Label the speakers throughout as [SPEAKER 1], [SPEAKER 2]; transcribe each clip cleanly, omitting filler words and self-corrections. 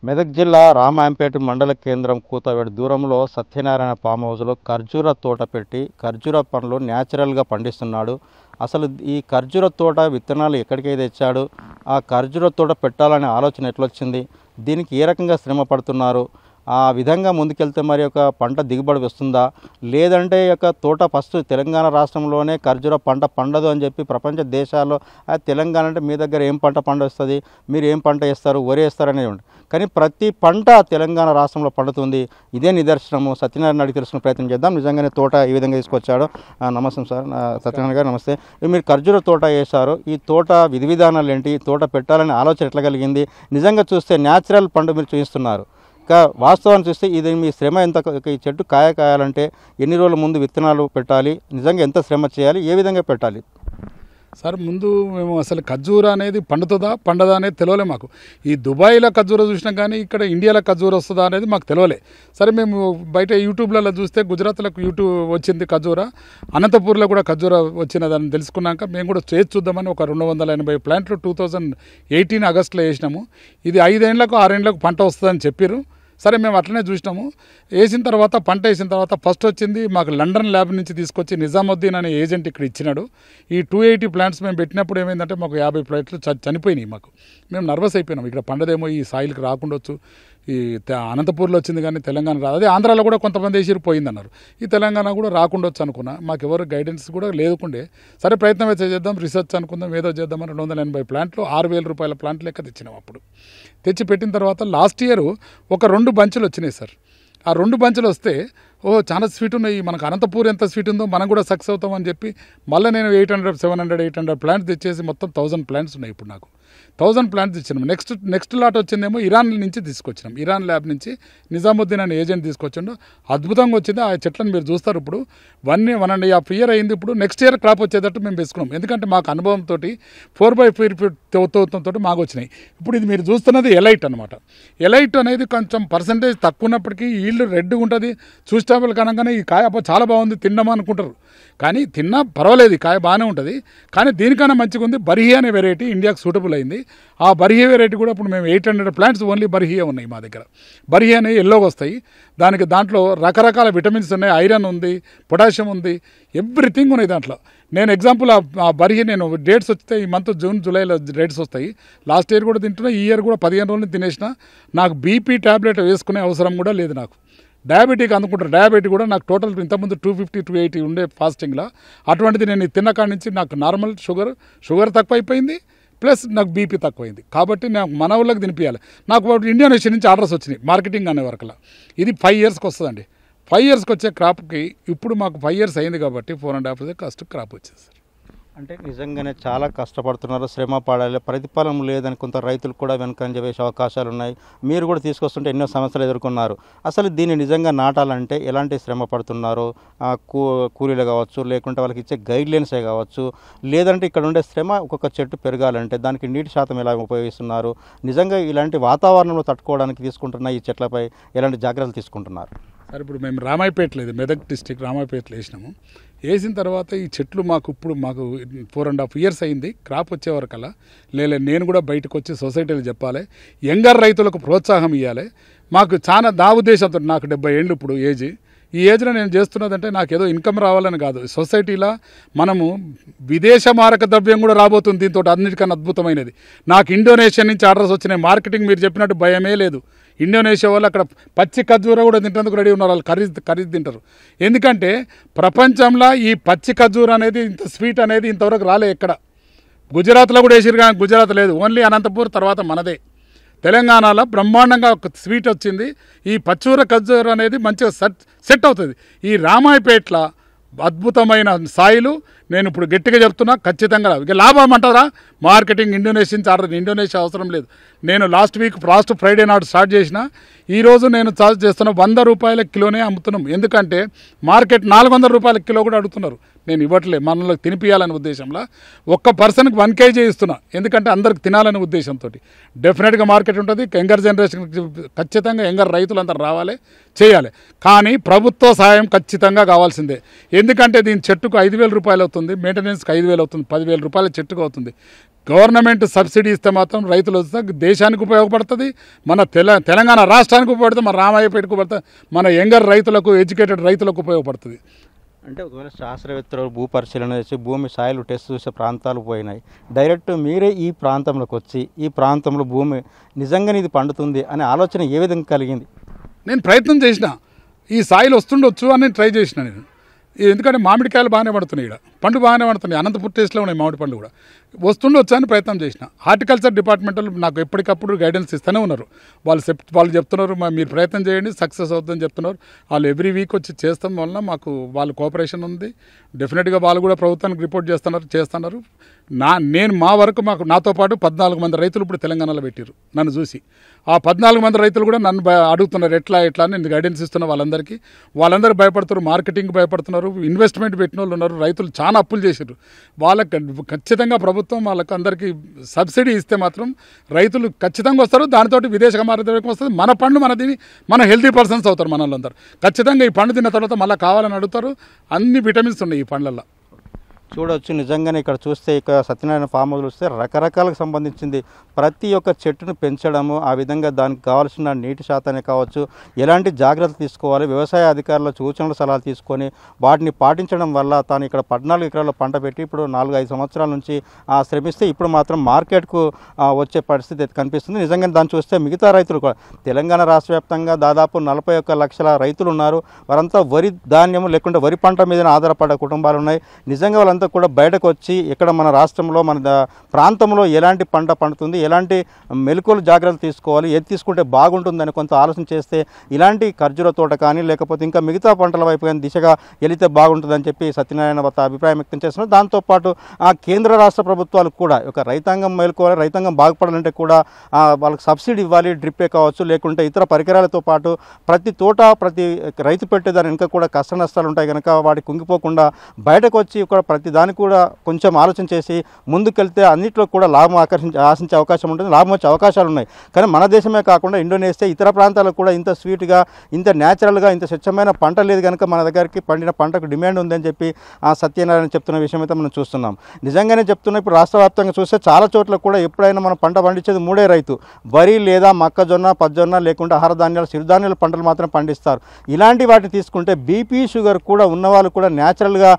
[SPEAKER 1] మెదక్ జిల్లా రామాయంపేట మండల కేంద్రం కూతవేడు దూరంలో సత్యనారాయణ ఫామ్ హౌస్లో ఖర్జూర తోట పెట్టి ఖర్జూర పండ్లు న్యాచురల్గా పండిస్తున్నాడు. అసలు ఈ ఖర్జూర తోట విత్తనాలు ఎక్కడికి తెచ్చాడు, ఆ ఖర్జూర తోట పెట్టాలనే ఆలోచన ఎట్లొచ్చింది, దీనికి ఏ రకంగా శ్రమ పడుతున్నారు, ఆ విధంగా ముందుకెళ్తే మరి ఒక పంట దిగుబడి వస్తుందా, లేదంటే యొక్క తోట ఫస్ట్ తెలంగాణ రాష్ట్రంలోనే ఖర్జూర పంట పండదు అని చెప్పి ప్రపంచ దేశాల్లో తెలంగాణ అంటే మీ దగ్గర ఏం పంట పండుస్తుంది, మీరు ఏం పంట వేస్తారు, వరి వేస్తారు అనేది ఉంటుంది. కానీ ప్రతి పంట తెలంగాణ రాష్ట్రంలో పండుతుంది. ఇదే నిదర్శనము. సత్యనారాయణ అడిగి తెలుసుకునే ప్రయత్నం చేద్దాం. నిజంగానే తోట ఈ విధంగా తీసుకొచ్చాడు. నమస్తే సార్, సత్యనారాయణ గారు నమస్తే. మీరు ఖర్జూర తోట వేశారు, ఈ తోట విధి విధానాలు ఏంటి, తోట పెట్టాలనే ఆలోచన ఎట్లా కలిగింది? నిజంగా చూస్తే న్యాచురల్ పండు మీరు చూపిస్తున్నారు. ఇంకా వాస్తవాన్ని చూస్తే ఇది మీ శ్రమ ఎంత, ఈ చెట్టు కాయాలంటే ఎన్ని రోజుల ముందు విత్తనాలు పెట్టాలి, నిజంగా ఎంత శ్రమ చేయాలి, ఏ విధంగా పెట్టాలి?
[SPEAKER 2] సార్, ముందు మేము అసలు ఖర్జూర అనేది పండుతుందా పండదా అనేది తెలియలే మాకు. ఈ దుబాయ్లో ఖర్జూర చూసినాం కానీ ఇక్కడ ఇండియాలో ఖర్జూర వస్తుందా అనేది మాకు తెలియలే. సరే, మేము బయట యూట్యూబ్లలో చూస్తే గుజరాత్లో యూట్యూబ్ వచ్చింది ఖర్జూర, అనంతపూర్లో కూడా ఖర్జూర వచ్చినదని తెలుసుకున్నాక మేము కూడా చేసి చూద్దామని ఒక 280 ప్లాంట్లు 2018 ఆగస్టులో వేసినాము. ఇది 5 ఏళ్లకు 6 ఏళ్లకు పంట వస్తుందని చెప్పారు. సరే, మేము అట్లనే చూసినాము. పంట వేసిన తర్వాత ఫస్ట్ వచ్చింది మాకు లండన్ ల్యాబ్ నుంచి తీసుకొచ్చి నిజాముద్దీన్ అనే ఏజెంట్ ఇక్కడ ఇచ్చినాడు. ఈ 280 ప్లాంట్స్ మేము పెట్టినప్పుడు ఏమైందంటే మాకు 50 ప్లాంట్లు చనిపోయినాయి. మేము నర్వస్ అయిపోయినాం, ఇక్కడ పండదేమో ఈ సాయిల్కి రాకుండొచ్చు. ఈ అనంతపూర్లో వచ్చింది కానీ తెలంగాణ రాదు. అదే ఆంధ్రాలో కూడా కొంతమంది వేసిరు పోయిందన్నారు. ఈ తెలంగాణ కూడా రాకుండొచ్చు అనుకున్నా. మాకు ఎవరు గైడెన్స్ కూడా లేకుండే. సరే, ప్రయత్నం అయితే చేద్దాం, రిసర్చ్ అనుకుందాం, ఏదో చేద్దామని 280 ప్లాంట్లు 6,000 రూపాయల ప్లాంట్ లెక్క తెచ్చినాం. అప్పుడు తెచ్చి పెట్టిన తర్వాత లాస్ట్ ఇయర్ ఒక 2 బంచులు వచ్చినాయి సార్. ఆ 2 బంచులు వస్తే చాలా స్వీట్ ఉన్నాయి, మనకు అనంతపూర్ ఎంత స్వీట్ ఉందో మనం కూడా సక్సెస్ అవుతామని చెప్పి మళ్ళీ నేను 800, 700, 800 ప్లాంట్స్ తెచ్చేసి మొత్తం 1000 ప్లాంట్స్ ఉన్నాయి ఇప్పుడు నాకు. 1000 ప్లాంట్స్ ఇచ్చినాం. నెక్స్ట్ లాట్ వచ్చిందేమో ఇరాన్ నుంచి తీసుకొచ్చినాం. ఇరాన్ ల్యాబ్ నుంచి నిజాముద్దీన్ అనే ఏజెంట్ తీసుకొచ్చిండు. అద్భుతంగా వచ్చింది. ఆ చెట్లను మీరు చూస్తారు. ఇప్పుడు 1.5 ఇయర్ అయింది. ఇప్పుడు నెక్స్ట్ ఇయర్ క్రాప్ వచ్చేటట్టు మేము వేసుకున్నాం. ఎందుకంటే మాకు అనుభవంతో 4x4 తోతో మాకు వచ్చినాయి. ఇప్పుడు ఇది మీరు చూస్తున్నది ఎలైట్ అనమాట. ఎలైట్ అనేది కొంచెం పర్సంటేజ్ తక్కువ ఉన్నప్పటికీ ఈల్డ్ రెడ్గా ఉంటుంది. చూస్టేబుల్ కనగానే ఈ కాయ చాలా బాగుంది తిన్నామా అనుకుంటారు. కానీ తిన్నా పర్వాలేదు, ఈ కాయ బాగానే ఉంటుంది. కానీ దీనికన్నా మంచిగా ఉంది బర్హీ అనే వెరైటీ, ఇండియాకి సూటబుల్ అయింది. ఆ బర్హీ వెరైటీ కూడా ఇప్పుడు మేము 800 ప్లాంట్స్ ఓన్లీ బర్హీ ఉన్నాయి మా దగ్గర. బర్హీ అనేవి ఎల్లోగా వస్తాయి. దాంట్లో రకరకాల విటమిన్స్ ఉన్నాయి, ఐరన్ ఉంది, పొటాషియం ఉంది, ఎవ్రీథింగ్ ఉన్నాయి దాంట్లో. నేను ఎగ్జాంపుల్ ఆ బర్హీ నేను డేట్స్ వస్తే ఈ మంత్ జూన్ జూలైలో డేట్స్ వస్తాయి. లాస్ట్ ఇయర్ కూడా తింటున్నా, ఈ ఇయర్ కూడా 15 రోజులు తినేసిన. నాకు బీపీ ట్యాబ్లెట్ వేసుకునే అవసరం కూడా లేదు. నాకు డయాబెటిక్ అందుకుంటారు. డయాబెటిక్ కూడా నాకు టోటల్ ఇంతకుముందు 250, 280 ఉండే ఫాస్టింగ్లో. అటువంటిది నేను తిన్నకాడి నుంచి నాకు నార్మల్ షుగర్ తక్కువ అయిపోయింది, ప్లస్ నాకు బీపీ తక్కువైంది. కాబట్టి నాకు మన ఊళ్ళకి తినిపించాలి. నాకు ఇండియన్ నుంచి ఆర్డర్స్ వచ్చినాయి మార్కెటింగ్ అనే వరకులా. ఇది 5 ఇయర్స్కి వస్తుందండి. 5 ఇయర్స్కి వచ్చే క్రాప్కి ఇప్పుడు మాకు 5 ఇయర్స్ అయింది కాబట్టి 4.5 years కష్ట క్రాప్ వచ్చేది సార్.
[SPEAKER 1] అంటే నిజంగానే చాలా కష్టపడుతున్నారు, శ్రమ పడాలి, ప్రతిఫలం లేదని కొంత రైతులు కూడా వెనకంజ వేసే అవకాశాలు ఉన్నాయి. మీరు కూడా తీసుకొస్తుంటే ఎన్నో సమస్యలు ఎదుర్కొన్నారు. అసలు దీన్ని నిజంగా నాటాలంటే ఎలాంటి శ్రమ పడుతున్నారు? కూలీలు కావచ్చు, లేకుంటే వాళ్ళకి ఇచ్చే గైడ్లైన్సే కావచ్చు, లేదంటే ఇక్కడ ఉండే శ్రమ ఒక్కొక్క చెట్టు పెరగాలంటే దానికి నీటి శాతం ఎలా ఉపయోగిస్తున్నారు? నిజంగా ఇలాంటి వాతావరణంలో తట్టుకోవడానికి తీసుకుంటున్న ఈ చెట్లపై ఎలాంటి జాగ్రత్తలు తీసుకుంటున్నారు?
[SPEAKER 2] సార్, ఇప్పుడు మేము రామాయపేటలో, ఇది మెదక్ డిస్టిక్ రామాయపేటలో వేసినాము. వేసిన తర్వాత ఈ చెట్లు మాకు 4.5 years అయింది. క్రాప్ వచ్చే వరకల్లా నేను కూడా బయటకు వచ్చి సొసైటీలు చెప్పాలి, యంగర్ రైతులకు ప్రోత్సాహం ఇవ్వాలి. మాకు చాలా నా ఉద్దేశంతో, నాకు 70 ఏళ్ళు ఇప్పుడు ఏజ్. ఈ ఏజ్లో నేను చేస్తున్నదంటే నాకు ఏదో ఇన్కమ్ రావాలని కాదు. సొసైటీలో మనము విదేశ మారక ద్రవ్యం కూడా రాబోతుంది దీంతో. అన్నిటికన్నా అద్భుతమైనది నాకు ఇండోనేషియా నుంచి ఆర్డర్స్ వచ్చినాయి. మార్కెటింగ్ మీరు చెప్పినట్టు భయమే లేదు. ఇండోనేషియా వాళ్ళు అక్కడ పచ్చి ఖర్జూర కూడా తింటేందుకు రెడీ ఉన్నారు. వాళ్ళు ఖరీదు తింటారు. ఎందుకంటే ప్రపంచంలో ఈ పచ్చి ఖర్జూర అనేది, ఇంత స్వీట్ అనేది ఇంతవరకు రాలే ఎక్కడ. గుజరాత్లో కూడా వేసిరు కానీ గుజరాత్ లేదు, ఓన్లీ అనంతపూర్, తర్వాత మనదే తెలంగాణలో బ్రహ్మాండంగా ఒక స్వీట్ వచ్చింది. ఈ పచ్చూర ఖర్జూర అనేది మంచిగా సెట్ అవుతుంది. ఈ రామాయపేట్ల అద్భుతమైన సాయిలు. నేను ఇప్పుడు గట్టిగా చెప్తున్నా, ఖచ్చితంగా ఇక లాభం అంటారా? మార్కెటింగ్ ఇండోనేషియా నుంచి ఆర్డర్. ఇండోనేషియా అవసరం లేదు. నేను లాస్ట్ ఫ్రైడే నాడు స్టార్ట్ చేసిన. ఈరోజు నేను చార్జ్ చేస్తున్న 100 రూపాయల కిలోనే అమ్ముతున్నాం. ఎందుకంటే మార్కెట్ 400 రూపాయల కిలో కూడా అడుగుతున్నారు. నేను ఇవ్వట్లే, మనలో తినిపించాలనే ఉద్దేశంలో ఒక్క పర్సన్కి 1 kg ఇస్తున్నా. ఎందుకంటే అందరికి తినాలనే ఉద్దేశంతో. డెఫినెట్గా మార్కెట్ ఉంటుంది. యంగర్ జనరేషన్ ఖచ్చితంగా యంగర్ రైతులంతా రావాలి, చేయాలి. కానీ ప్రభుత్వ సహాయం ఖచ్చితంగా కావాల్సిందే. ఎందుకంటే దీని చెట్టుకు 5,000 రూపాయలు అవుతుంది, మెయింటెనెన్స్కి 5,000 అవుతుంది, 10,000 రూపాయల చెట్టుకు అవుతుంది. గవర్నమెంట్ సబ్సిడీ ఇస్తే మాత్రం రైతులు వస్తే దేశానికి ఉపయోగపడుతుంది, మన తెలంగాణ రాష్ట్రానికి ఉపయోగపడుతుంది, మన రామాయపేటకు ఉపయోగపడుతుంది, మన యంగర్ రైతులకు, ఎడ్యుకేటెడ్ రైతులకు ఉపయోగపడుతుంది.
[SPEAKER 1] అంటే ఒకవేళ శాస్త్రవేత్తలు భూ పరిశీలన చేసి భూమి సాయిల్ టెస్ట్ చూసే ప్రాంతాలు పోయినాయి, డైరెక్ట్ మీరే ఈ ప్రాంతంలోకి వచ్చి ఈ ప్రాంతంలో భూమి నిజంగానే ఇది పండుతుంది అనే ఆలోచన ఏ విధంగా కలిగింది?
[SPEAKER 2] నేను ప్రయత్నం చేసిన, ఈ సాయిల్ వస్తుండొచ్చు అని నేను ట్రై చేసిన. నేను ఎందుకంటే మామిడికాయలు బాగానే పడుతున్నాయి, ఇక్కడ పండు బాగానే పడుతున్నాయి, అనంతపూర్ టేస్ట్లో ఉన్నాయి మామిడి పండు కూడా, వస్తుండొచ్చు అని ప్రయత్నం చేసిన. హార్టికల్చర్ డిపార్ట్మెంట్ వాళ్ళు నాకు ఎప్పటికప్పుడు గైడెన్స్ ఇస్తూనే ఉన్నారు. వాళ్ళు చెప్తున్నారు మీరు ప్రయత్నం చేయండి, సక్సెస్ అవుతుందని చెప్తున్నారు. వాళ్ళు ఎవ్రీ వీక్ వచ్చి చేస్తాం వలన మాకు వాళ్ళు కోఆపరేషన్ ఉంది. డెఫినెట్గా వాళ్ళు కూడా ప్రభుత్వానికి రిపోర్ట్ చేస్తున్నారు. నేను మా వరకు నాతో పాటు 14 మంది రైతులు ఇప్పుడు తెలంగాణలో పెట్టారు నన్ను చూసి. ఆ 14 మంది రైతులు కూడా నన్ను అడుగుతున్నారు ఎట్లా అని నేను గైడెన్స్ ఇస్తున్నా వాళ్ళందరికీ. వాళ్ళందరూ భయపడుతున్నారు, మార్కెటింగ్ భయపడుతున్నారు, ఇన్వెస్ట్మెంట్ పెట్టిన వాళ్ళు ఉన్నారు, రైతులు చాలా అప్పులు చేశారు. వాళ్ళకి ఖచ్చితంగా ప్రభుత్వం వాళ్ళకి అందరికీ సబ్సిడీ ఇస్తే మాత్రం రైతులు ఖచ్చితంగా వస్తారు. దానితో విదేశ మార్గదర్శకం వస్తుంది, మన పండు మన హెల్తీ పర్సన్స్ అవుతారు. మన వాళ్ళందరూ ఖచ్చితంగా ఈ పండు తిన్న తర్వాత మళ్ళీ కావాలని అడుగుతారు. అన్ని విటమిన్స్ ఉన్నాయి ఈ పండ్లలో.
[SPEAKER 1] చూడవచ్చు నిజంగానే ఇక్కడ చూస్తే ఇక్కడ సత్యనారాయణ ఫామ్ హౌస్ చూస్తే రకరకాలకు సంబంధించింది ప్రతి ఒక్క చెట్టును పెంచడము, ఆ విధంగా దానికి కావాల్సిన నీటి శాతాన్ని కావచ్చు, ఎలాంటి జాగ్రత్తలు తీసుకోవాలి, వ్యవసాయ అధికారుల సూచనలు సలహాలు తీసుకొని వాటిని పాటించడం వల్ల తాను ఇక్కడ 14 ఎకరాల పంట పెట్టి ఇప్పుడు 4-5 సంవత్సరాల నుంచి శ్రమిస్తే ఇప్పుడు మాత్రం మార్కెట్కు వచ్చే పరిస్థితి కనిపిస్తుంది. నిజంగానే దాన్ని చూస్తే మిగతా రైతులు కూడా తెలంగాణ రాష్ట్ర వ్యాప్తంగా దాదాపు 41 లక్షల రైతులు ఉన్నారు. వారంతా వరి ధాన్యము లేకుంటే వరి పంట మీద ఆధారపడే కుటుంబాలు ఉన్నాయి. నిజంగా వాళ్ళంతా కూడా బయటకు వచ్చి ఇక్కడ మన రాష్ట్రంలో మన ప్రాంతంలో ఎలాంటి పంట పండుతుంది, ఎలాంటి మెలకువలు జాగ్రత్తలు తీసుకోవాలి, ఏది తీసుకుంటే బాగుంటుందని కొంత ఆలోచన చేస్తే ఇలాంటి ఖర్జూర తోట కానీ లేకపోతే ఇంకా మిగతా పంటల వైపు కానీ దిశగా వెళితే బాగుంటుందని చెప్పి సత్యనారాయణ అభిప్రాయం వ్యక్తం చేస్తున్నారు. దాంతోపాటు కేంద్ర రాష్ట్ర ప్రభుత్వాలు కూడా ఒక రైతాంగం మేలుకోవాలి, రైతాంగం బాగుపడాలంటే కూడా వాళ్ళకి సబ్సిడీ ఇవ్వాలి, డ్రిప్పే కావచ్చు లేకుంటే ఇతర పరికరాలతో పాటు ప్రతి తోట ప్రతి రైతు పెట్టేదాని ఇంకా కూడా కష్ట నష్టాలు ఉంటాయి కనుక వాటికి కుంగిపోకుండా బయటకు వచ్చి ప్రతి దానికి కూడా కొంచెం ఆలోచన చేసి ముందుకెళ్తే అన్నింటిలో కూడా లాభం ఆశించే అవకాశం ఉంటుంది, లాభం వచ్చే అవకాశాలు ఉన్నాయి. కానీ మన దేశమే కాకుండా ఇండోనేషియా ఇతర ప్రాంతాలకు కూడా ఇంత స్వీట్గా ఇంత న్యాచురల్గా ఇంత స్వచ్ఛమైన పంట లేదు కనుక మన దగ్గరికి పండిన పంటకు డిమాండ్ ఉందని చెప్పి సత్యనారాయణ చెప్తున్న విషయం అయితే మనం చూస్తున్నాం. నిజంగానే చెప్తున్నాం, ఇప్పుడు రాష్ట్ర వ్యాప్తంగా చూస్తే చాలా చోట్ల కూడా ఎప్పుడైనా మనం పంట పండించేది 3 రైతు, వరి లేదా మొక్కజొన్న, పజ్జొన్న లేకుంటే ఆహార ధాన్యాలు, సిరిధాన్యాల పంటలు మాత్రం పండిస్తారు. ఇలాంటి వాటిని తీసుకుంటే బీపీ షుగర్ కూడా ఉన్నవాళ్ళు కూడా న్యాచురల్గా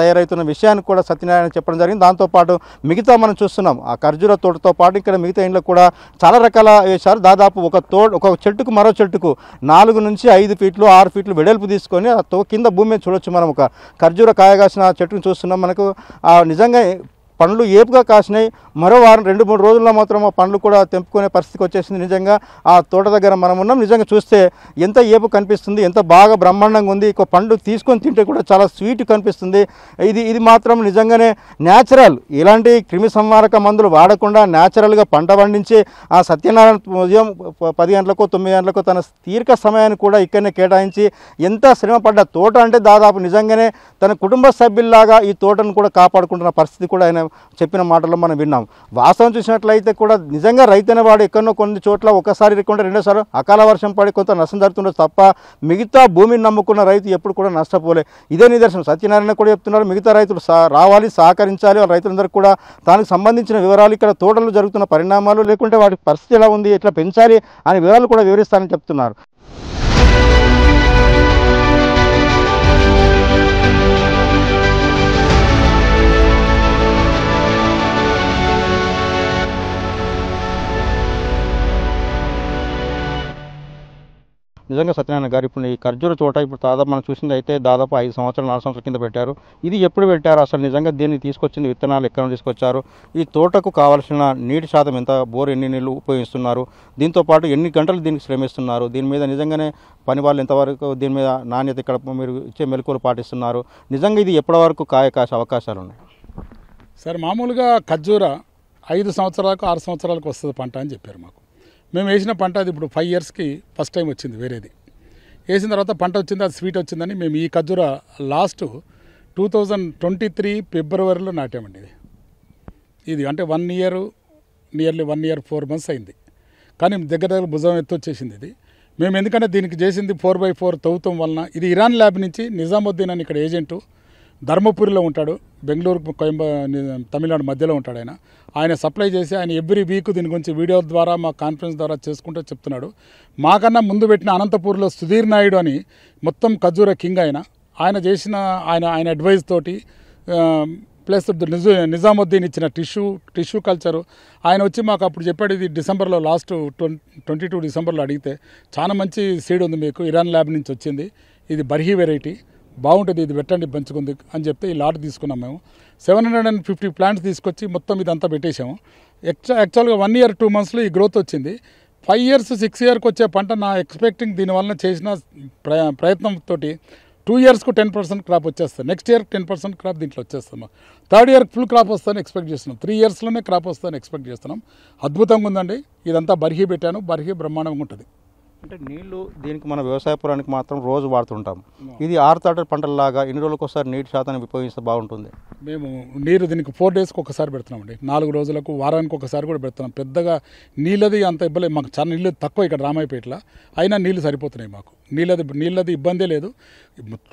[SPEAKER 1] తయారవుతున్న విషయాన్ని కూడా సత్యనారాయణ చెప్పడం జరిగింది. దాంతోపాటు మిగతా మనం చూస్తున్నాం ఆ ఖర్జూర తోటతో పాటు ఇక్కడ మిగతా ఇంట్లో కూడా చాలా రకాల వేశారు. దాదాపు ఒక చెట్టుకు మరో చెట్టుకు 4 నుంచి 5 ఫీట్లు 6 ఫీట్లు వెడల్పు తీసుకొని కింద భూమి మీద చూడొచ్చు. మనం ఒక ఖర్జూర కాయ కాసిన చెట్టును చూస్తున్నాం. మనకు నిజంగా పండ్లు ఏపుగా కాసినాయి. మరో వారం 2-3 రోజుల్లో మాత్రం ఆ పండ్లు కూడా తెంపుకునే పరిస్థితికి వచ్చేసింది. నిజంగా ఆ తోట దగ్గర మనం ఉన్నాం. నిజంగా చూస్తే ఎంత ఏపు కనిపిస్తుంది, ఎంత బాగా బ్రహ్మాండంగా ఉంది. ఒక పండు తీసుకొని తింటే కూడా చాలా స్వీట్ కనిపిస్తుంది. ఇది మాత్రం నిజంగానే న్యాచురల్, ఎలాంటి క్రిమి సంహారక మందులు వాడకుండా న్యాచురల్గా పంట పండించి ఆ సత్యనారాయణ ఉదయం 10 గంటలకు 9 గంటలకు తన తీరిక సమయాన్ని కూడా ఇక్కడనే కేటాయించి ఎంత శ్రమపడ్డ తోట అంటే దాదాపు నిజంగానే తన కుటుంబ సభ్యుల్లాగా ఈ తోటను కూడా కాపాడుకుంటున్న పరిస్థితి కూడా ఆయన చెప్పిన మాటల్లో మనం విన్నాం. వాస్తవం చూసినట్లయితే కూడా నిజంగా రైతైన వాడు ఎక్కడో కొన్ని చోట్ల ఒకసారి లేకుండా 2సార్లు అకాల వర్షం పడి కొంత నష్టం జరుగుతుండదు తప్ప మిగతా భూమిని నమ్ముకున్న రైతు ఎప్పుడు కూడా నష్టపోలే. ఇదే నిదర్శనం. సత్యనారాయణ కూడా చెప్తున్నారు, మిగతా రైతులు రావాలి, సహకరించాలి. వాళ్ళ రైతులందరికీ కూడా దానికి సంబంధించిన వివరాలు, ఇక్కడ తోటలో జరుగుతున్న పరిణామాలు లేకుంటే వాటి పరిస్థితి ఎలా ఉంది, ఎట్లా పెంచాలి అనే వివరాలు కూడా వివరిస్తారని చెప్తున్నారు. నిజంగా సత్యనారాయణ గారు ఇప్పుడు ఈ ఖర్జూర తోట ఇప్పుడు దాదాపు మనం చూసింది అయితే దాదాపు 5 సంవత్సరాలు 4 సంవత్సరాల కింద పెట్టారు. ఇది ఎప్పుడు పెట్టారు, అసలు నిజంగా దీన్ని తీసుకొచ్చింది విత్తనాలు ఎక్కడ తీసుకొచ్చారు, ఈ తోటకు కావాల్సిన నీటి శాతం ఎంత, బోర్ ఎన్ని నీళ్ళు ఉపయోగిస్తున్నారు, దీంతోపాటు ఎన్ని గంటలు దీనికి శ్రమిస్తున్నారు, దీని మీద నిజంగానే పని వాళ్ళు ఎంతవరకు దీని మీద నాణ్యత ఇక్కడ మీరు ఇచ్చే మెలకువలు పాటిస్తున్నారు, నిజంగా ఇది ఎప్పటి వరకు కాసే అవకాశాలు ఉన్నాయి?
[SPEAKER 2] సార్ మామూలుగా ఖర్జూర 5 సంవత్సరాలకు 6 సంవత్సరాలకు వస్తుంది పంట అని చెప్పారు మాకు. మేము వేసిన పంట అది ఇప్పుడు 5 ఇయర్స్కి ఫస్ట్ టైం వచ్చింది. వేరేది వేసిన తర్వాత పంట వచ్చింది, అది స్వీట్ వచ్చిందని మేము ఈ ఖర్జూర లాస్ట్ 2023 ఫిబ్రవరిలో నాటామండి. ఇది అంటే 1 ఇయర్ నియర్లీ 1 ఇయర్ 4 months అయింది. కానీ దగ్గర భుజం ఎత్తు వచ్చేసింది ఇది. మేము ఎందుకంటే దీనికి చేసింది 4x4 తవ్వుతాం వలన. ఇది ఇరాన్ ల్యాబ్ నుంచి నిజాముద్దీన్ అని ఇక్కడ ఏజెంటు ధర్మపురిలో ఉంటాడు, బెంగళూరు తమిళనాడు మధ్యలో ఉంటాడు. ఆయన సప్లై చేసి ఆయన ఎవ్రీ వీక్ దీని గురించి వీడియో ద్వారా మా కాన్ఫరెన్స్ ద్వారా చేసుకుంటూ చెప్తున్నాడు. మాకన్నా ముందు పెట్టిన అనంతపూర్లో సుధీర్ నాయుడు అని మొత్తం ఖర్జూర కింగ్ ఆయన చేసిన ఆయన అడ్వైస్ తోటి ప్లస్ నిజాముద్దీన్ ఇచ్చిన టిష్యూ కల్చరు ఆయన వచ్చి మాకు అప్పుడు చెప్పాడు. ఇది డిసెంబర్లో లాస్ట్ 22 డిసెంబర్లో అడిగితే చాలా మంచి సీడ్ ఉంది మీకు, ఇరాన్ ల్యాబ్ నుంచి వచ్చింది, ఇది బర్హీ వెరైటీ బాగుంటుంది, ఇది పెట్టండి మంచిగుంది అని చెప్తే ఈ లాట్ తీసుకున్నాం. మేము 750 ప్లాంట్స్ తీసుకొచ్చి మొత్తం ఇదంతా పెట్టేశాము. యాక్చువల్గా 1 year 2 monthsలో ఈ గ్రోత్ వచ్చింది. 5 years 6 years వచ్చే పంట నా ఎక్స్పెక్టింగ్ దీనివల్ల చేసిన ప్రయత్నంతో 2 yearsకు 10% క్రాప్ వచ్చేస్తుంది. నెక్స్ట్ ఇయర్ 10% క్రాప్ దీంట్లో వచ్చేస్తాం. 3rd year ఫుల్ క్రాప్ వస్తుందని ఎక్స్పెక్ట్ చేస్తున్నాం. 3 yearsలోనే క్రాప్ వస్తుందని ఎక్స్పెక్ట్ చేస్తున్నాం. అద్భుతంగా ఉందండి. ఇదంతా బర్హీ పెట్టాను, బర్హీ బ్రహ్మాండంగా ఉంటుంది.
[SPEAKER 1] అంటే నీళ్లు దీనికి మన వ్యవసాయ పొలానికి మాత్రం రోజు వాడుతుంటాం. ఇది ఆరుతడి పంటలలాగా ఎన్ని రోజులకు ఒకసారి నీటి శాతాన్ని ఉపయోగిస్తే బాగుంటుంది?
[SPEAKER 2] మేము నీరు దీనికి 4 daysకి ఒకసారి పెడుతున్నామండి. 4 రోజులకు వారానికి ఒకసారి కూడా పెడుతున్నాం. పెద్దగా నీళ్ళది అంత ఇబ్బంది, మాకు చాలా నీళ్ళు తక్కువ ఇక్కడ రామాయపేటలో, అయినా నీళ్ళు సరిపోతున్నాయి మాకు. నీళ్ళది ఇబ్బందే లేదు.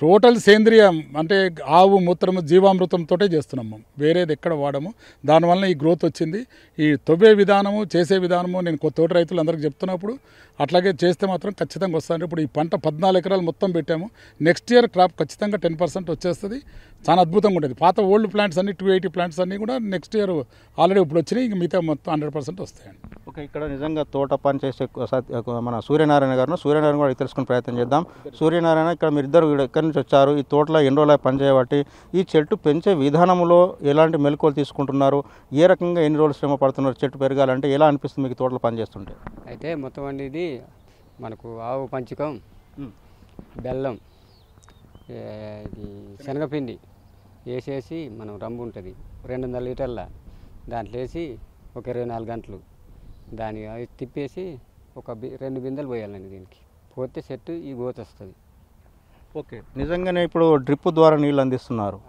[SPEAKER 2] టోటల్ సేంద్రియం అంటే ఆవు మూత్రము జీవామృతంతో చేస్తున్నాము, వేరేది ఎక్కడ వాడము. దానివల్ల ఈ గ్రోత్ వచ్చింది. ఈ తొవ్వే విధానము చేసే విధానము నేను తోట రైతులందరికీ చెప్తున్నప్పుడు అట్లాగే చేస్తే మాత్రం ఖచ్చితంగా వస్తుంది. ఇప్పుడు ఈ పంట 14 ఎకరాలు మొత్తం పెట్టాము. నెక్స్ట్ ఇయర్ క్రాప్ ఖచ్చితంగా 10% వచ్చేస్తుంది. చాలా అద్భుతంగా ఉంటుంది. పాత ఓల్డ్ ప్లాంట్స్ అన్ని 280 ప్లాంట్స్ అన్నీ కూడా నెక్స్ట్ ఇయర్ ఆల్రెడీ ఇప్పుడు వచ్చినాయి. ఇంక మిగతా మొత్తం 100% వస్తాయండి.
[SPEAKER 1] ఓకే, ఇక్కడ నిజంగా తోట పని చేసే మన సూర్యనారాయణ గారు కూడా తెలుసుకునే ప్రయత్నం చేద్దాం. సూర్యనారాయణ, ఇక్కడ మీరిద్దరు ఎక్కడి నుంచి వచ్చారు? ఈ తోటలో ఎన్ని రోజులు పని చేయబట్టి ఈ చెట్టు పెంచే విధానంలో ఎలాంటి మెలకువలు తీసుకుంటున్నారు? ఏ రకంగా ఎన్ని రోజులు శ్రమ పడుతున్నారు చెట్టు పెరగాలంటే? ఎలా అనిపిస్తుంది మీకు తోటలో పని చేస్తుంటే?
[SPEAKER 3] అయితే మొత్తం అండి ఇది మనకు ఆవు పంచకం, బెల్లం, ఇది శనగపిండి వేసేసి మనం రంబు ఉంటుంది 200 లీటర్ల, దాంట్లో వేసి ఒక 24 గంటలు దాన్ని తిప్పేసి ఒక 2 బిందెలు పోయాలండి. దీనికి పోతే చెట్టు ఈ గోత వస్తుంది.
[SPEAKER 1] ఓకే, నిజంగానే ఇప్పుడు డ్రిప్ ద్వారా నీళ్ళు అందిస్తున్నారు.